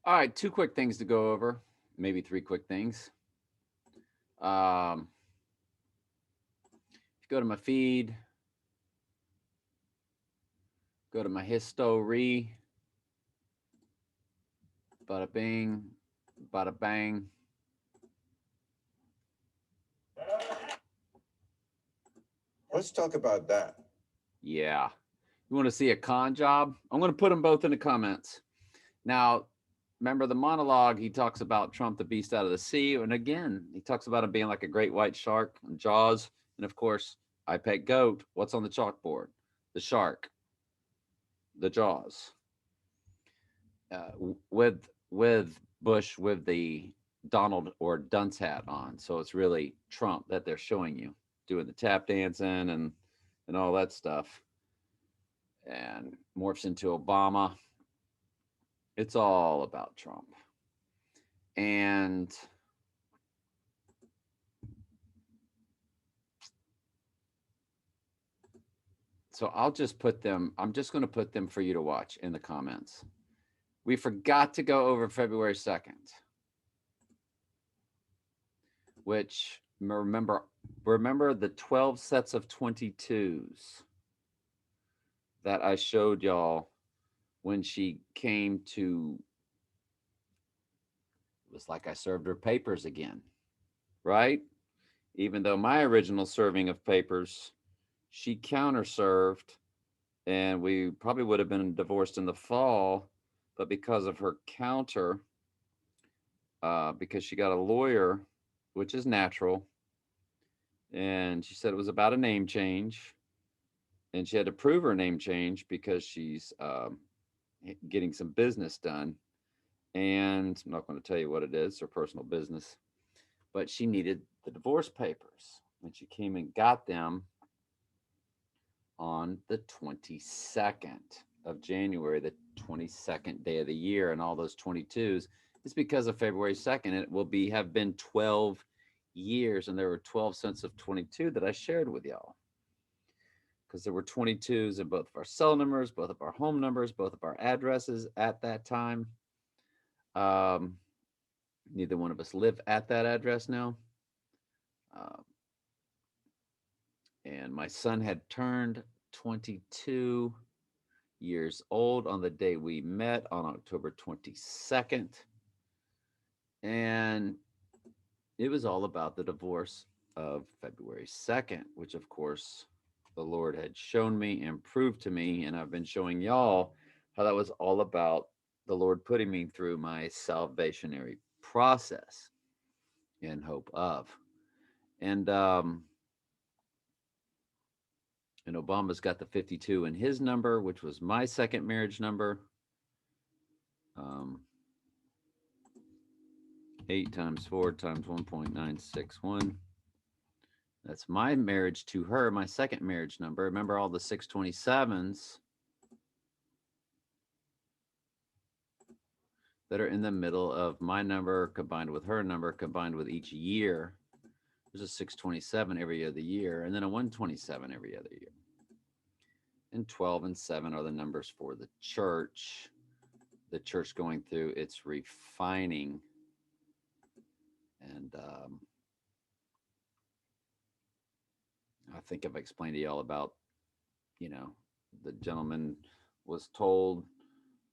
All right, two quick things to go over, maybe three quick things. If you go to my feed, go to my history, bada bing, bada bang. Let's talk about that. Yeah. You want to see a con job? I'm going to put them both in the comments. Now, remember the monologue, he talks about Trump, the beast out of the sea. And again, he talks about him being like a great white shark and Jaws. And of course, I pet goat. What's on the chalkboard? The shark, the Jaws. With Bush with the Donald or dunce hat on. So it's really Trump that they're showing you doing the tap dancing and all that stuff. And morphs into Obama. It's all about Trump. And so I'll just put them, I'm just going to put them for you to watch in the comments. We forgot to go over February 2nd, which remember the 12 sets of 22s that I showed y'all when she came to, it was like I served her papers again, right? Even though my original serving of papers, she counter served and we probably would have been divorced in the fall, but because of her counter, because she got a lawyer, which is natural, and she said it was about a name change, and she had to prove her name change because she's getting some business done, and I'm not going to tell you what it is, her personal business, but she needed the divorce papers, and she came and got them on the 22nd of January, the 22nd day of the year, and all those 22s. It's because of February 2nd. It will be have been 12 years, and there were 12 cents of 22 that I shared with y'all because there were 22s in both of our cell numbers, both of our home numbers, both of our addresses at that time. Um, Neither one of us live at that address now. Uh, and my son had turned 22 years old on the day we met on October 22nd. And it was all about the divorce of February 2nd, which, of course, the Lord had shown me and proved to me. And I've been showing y'all how that was all about the Lord putting me through my salvationary process in hope of. And, um, and Obama's got the 52 in his number, which was my second marriage number. Um, 8 times 4 times 1.961. That's my marriage to her, my second marriage number. Remember all the 627s that are in the middle of my number combined with her number combined with each year. There's a 627 every other year, and then a 127 every other year. And 12 and 7 are the numbers for the church. The church going through its refining. And I think I've explained to y'all about, you know, the gentleman was told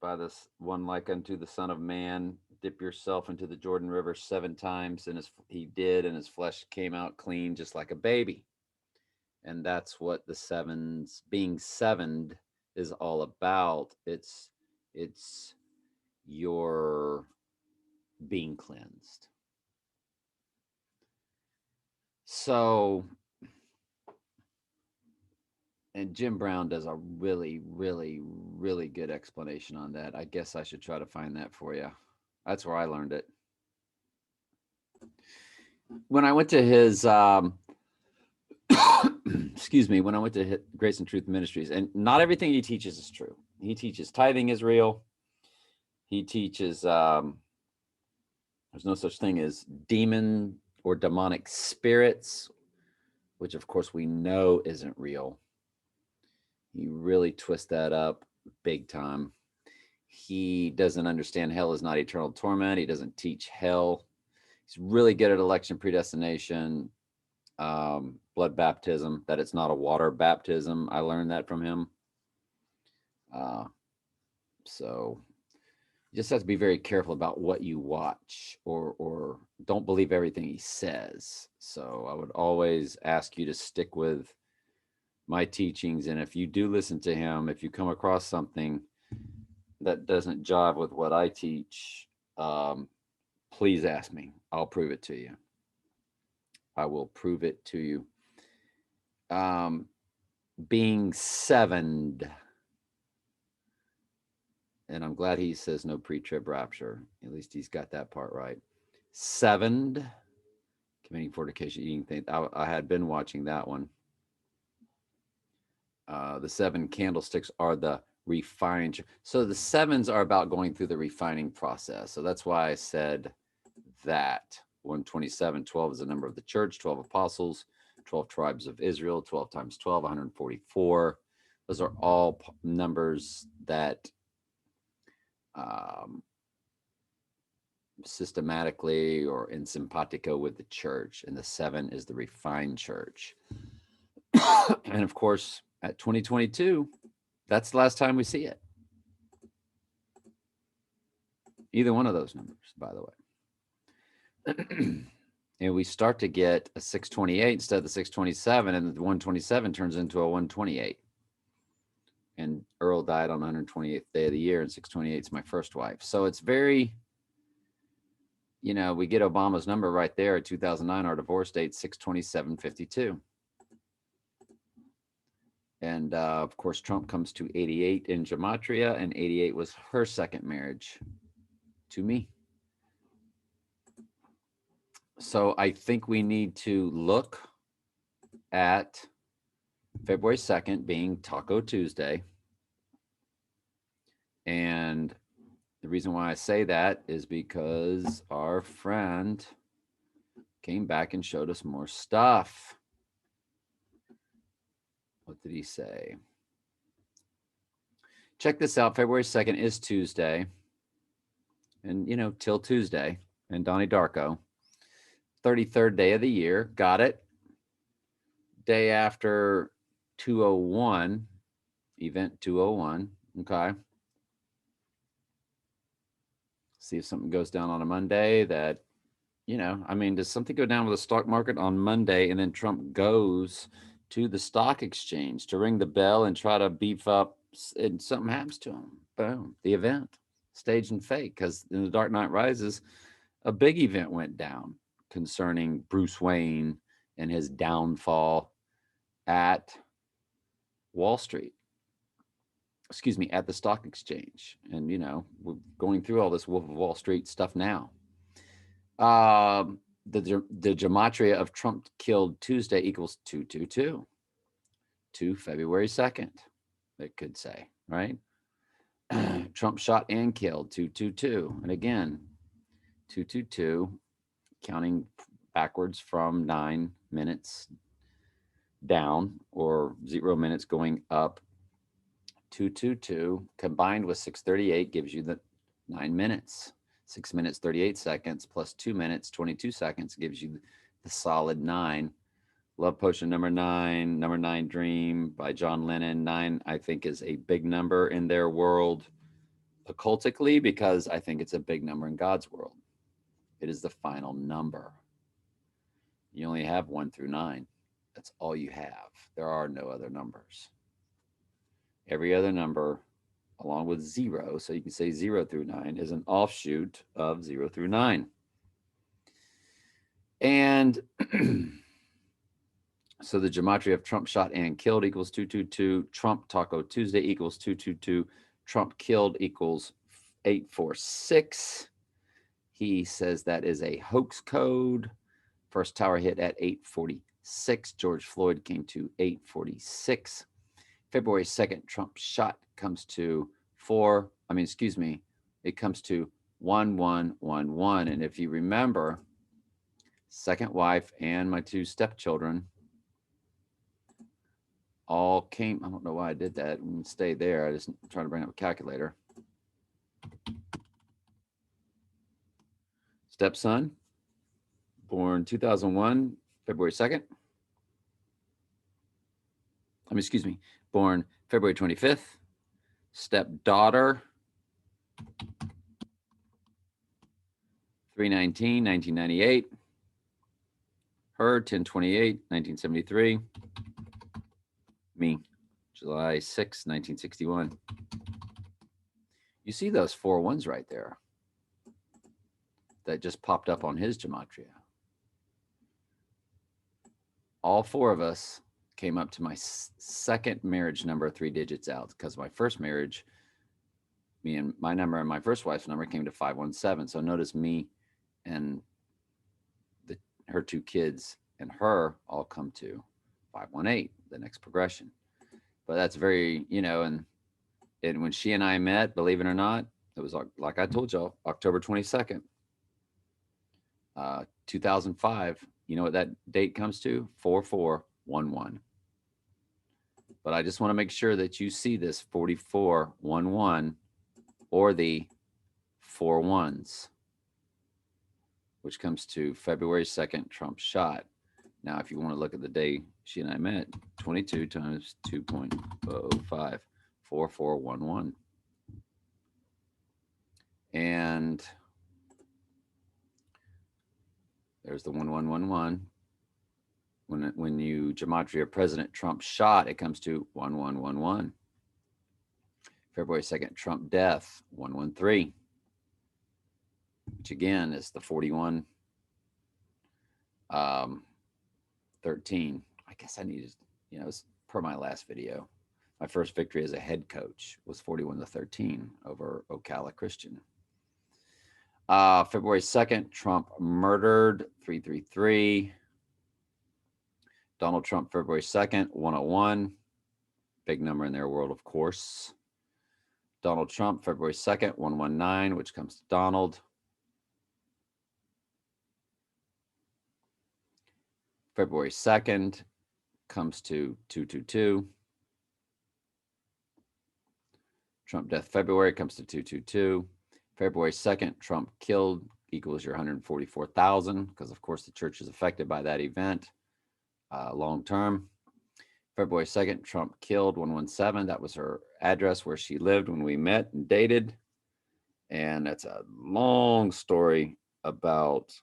by this one like unto the Son of Man, dip yourself into the Jordan River 7 times, and he did, and his flesh came out clean, just like a baby. And that's what the sevens being sevened is all about. It's your being cleansed. So, and Jim Brown does a really, really, really good explanation on that. I guess I should try to find that for you. That's where I learned it. When I went to his, excuse me, when I went to Grace and Truth Ministries, and not everything he teaches is true. He teaches tithing is real. He teaches there's no such thing as demon or demonic spirits, which of course we know isn't real. He really twists that up big time. He doesn't understand hell is not eternal torment. He doesn't teach hell. He's really good at election predestination, blood baptism, that it's not a water baptism. I learned that from him. Uh, so you just have to be very careful about what you watch, or don't believe everything he says. So I would always ask you to stick with my teachings. And if you do listen to him, if you come across something that doesn't jive with what I teach, please ask me. I'll prove it to you. I will prove it to you. Being sevened. And I'm glad he says no pre-trib rapture. At least he's got that part right. Sevened, committing fornication, eating things. I had been watching that one. The seven candlesticks are the refining. So the sevens are about going through the refining process. So that's why I said that. 127, 12 is the number of the church, 12 apostles, 12 tribes of Israel, 12 times 12, 144. Those are all numbers that systematically or in simpatico with the church, and the seven is the refined church. And of course, at 2022, that's the last time we see it. Either one of those numbers, by the way. And we start to get a 628 instead of the 627, and the 127 turns into a 128. And Earl died on the 128th day of the year, and 628 is my first wife. So it's very, we get Obama's number right there at 2009, our divorce date, 62752. And of course, Trump comes to 88 in Gematria, and 88 was her second marriage to me. So I think we need to look at February 2nd being Taco Tuesday. And the reason why I say that is because our friend came back and showed us more stuff. What did he say? Check this out. February 2nd is Tuesday. And, TIl Tuesday and Donnie Darko. 33rd day of the year. Got it. Day after 201. Event 201. Okay. See if something goes down on a Monday that, does something go down with the stock market on Monday, and then Trump goes to the stock exchange to ring the bell and try to beef up, and something happens to him? Boom. The event, staged and fake, because in The Dark Knight Rises, a big event went down concerning Bruce Wayne and his downfall at Wall Street. Excuse me, at the stock exchange. And, we're going through all this Wolf of Wall Street stuff now. The gematria of Trump killed Tuesday equals 222. 2 February 2nd, it could say, right? Trump shot and killed 222. And again, 222, counting backwards from 9 minutes down, or 0 minutes going up. 222 combined with 638 gives you the 9 minutes. 6 minutes 38 seconds plus 2 minutes 22 seconds gives you the solid 9. Love Potion number 9 Dream by John Lennon. 9, I think, is a big number in their world occultically, because I think it's a big number in God's world. It is the final number. You only have 1 through 9. That's all you have. There are no other numbers. Every other number, along with 0, so you can say 0 through 9, is an offshoot of 0 through 9. And so the gematria of Trump shot and killed equals 222. Trump Taco Tuesday equals 222. Trump killed equals 846. He says that is a hoax code. First tower hit at 846. George Floyd came to 846. February 2nd, Trump shot comes to it comes to 1111. And if you remember, second wife and my 2 stepchildren all came. I don't know why I did that. Stay there. I just trying to bring up a calculator. Stepson, born 2001, February 2nd. Excuse me, born February 25th. Stepdaughter, 3/19, 1998. Her, 10/28, 1973. Me, July 6, 1961. You see those 4 ones right there that just popped up on his gematria. All 4 of us came up to my second marriage number 3 digits out, because my first marriage, me and my number and my first wife's number came to 517. So notice me and her 2 kids and her all come to 518, the next progression. But that's very, and when she and I met, believe it or not, it was like I told y'all, October 22nd, 2005. You know what that date comes to? 4411. But I just want to make sure that you see this 4411 or the 4 ones, which comes to February 2nd, Trump shot. Now, if you want to look at the day she and I met, 22 times 2.05, 4411. And there's the 1111. When you gematria President Trump shot, it comes to 1111. February 2nd, Trump death, 113, which again is the 41, 13. I guess I needed, it's per my last video. My first victory as a head coach was 41-13 over Ocala Christian. February 2nd, Trump murdered, 333. Donald Trump, February 2nd, 101. Big number in their world, of course. Donald Trump, February 2nd, 119, which comes to Donald. February 2nd comes to 222. Trump death February comes to 222. February 2nd, Trump killed equals your 144,000, because of course the church is affected by that event long term. February 2nd, Trump killed 117. That was her address where she lived when we met and dated. And that's a long story about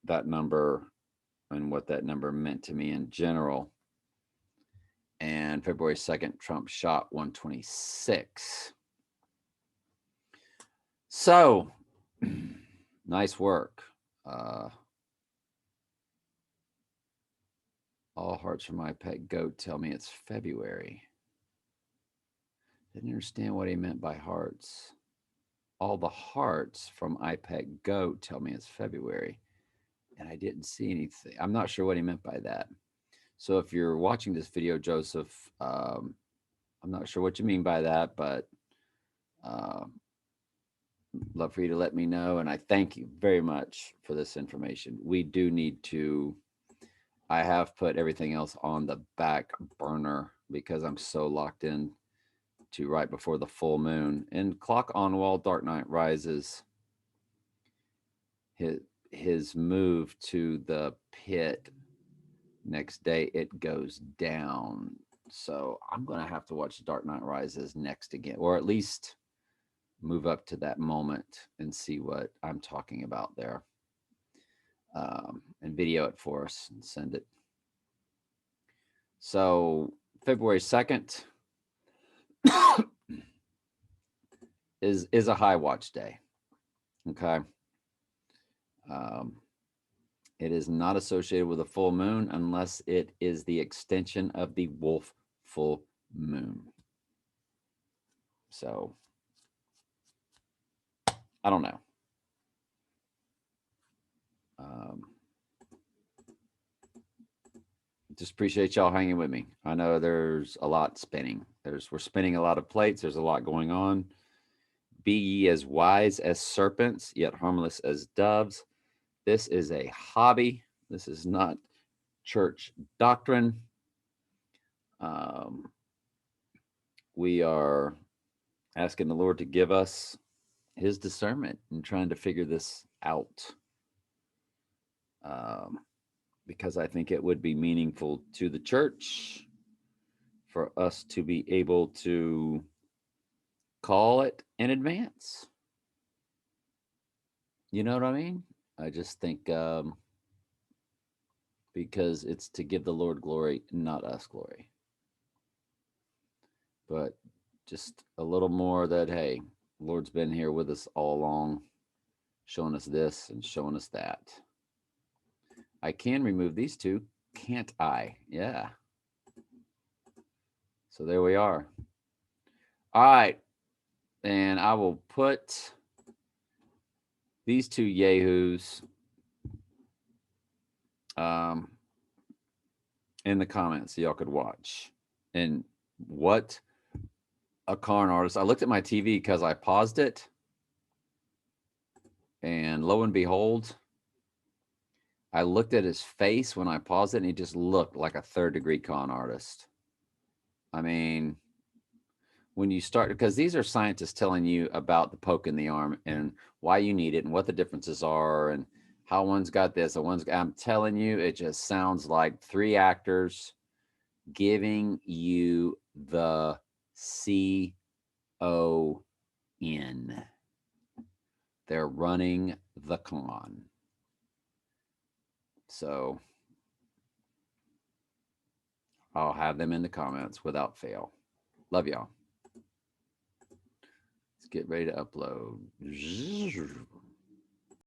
that number and what that number meant to me in general. And February 2nd, Trump shot 126. So, nice work. All hearts from my pet goat tell me it's February. Didn't understand what he meant by hearts. All the hearts from iPet Goat tell me it's February. And I didn't see anything. I'm not sure what he meant by that. So if you're watching this video, Joseph, I'm not sure what you mean by that, but love for you to let me know. And I thank you very much for this information. We do need to, I have put everything else on the back burner because I'm so locked in to right before the full moon. And Clock on Wall, Dark Knight Rises, his move to the pit next day, it goes down. So I'm going to have to watch Dark Knight Rises next again, or at least move up to that moment and see what I'm talking about there, and video it for us and send it. So February 2nd is a high watch day. Okay. It is not associated with a full moon unless it is the extension of the wolf full moon. So I don't know. Just appreciate y'all hanging with me. I know there's a lot spinning. We're spinning a lot of plates. There's a lot going on. Be ye as wise as serpents, yet harmless as doves. This is a hobby. This is not church doctrine. We are asking the Lord to give us his discernment and trying to figure this out. because I think it would be meaningful to the church for us to be able to call it in advance. You know what I mean? I just think because it's to give the Lord glory, not us glory. But just a little more that, hey, Lord's been here with us all along, showing us this and showing us that. I can remove these two, can't I? Yeah. So there we are. All right. And I will put these two yahoos um, in the comments so y'all could watch. And what a con artist. I looked at my TV because I paused it. And lo and behold, I looked at his face when I paused it and he just looked like a third-degree con artist. I mean, when you start, because these are scientists telling you about the poke in the arm and why you need it and what the differences are and how one's got this and one's got, I'm telling you, it just sounds like three actors giving you the CON. They're running the con. So I'll have them in the comments without fail. Love y'all. Let's get ready to upload.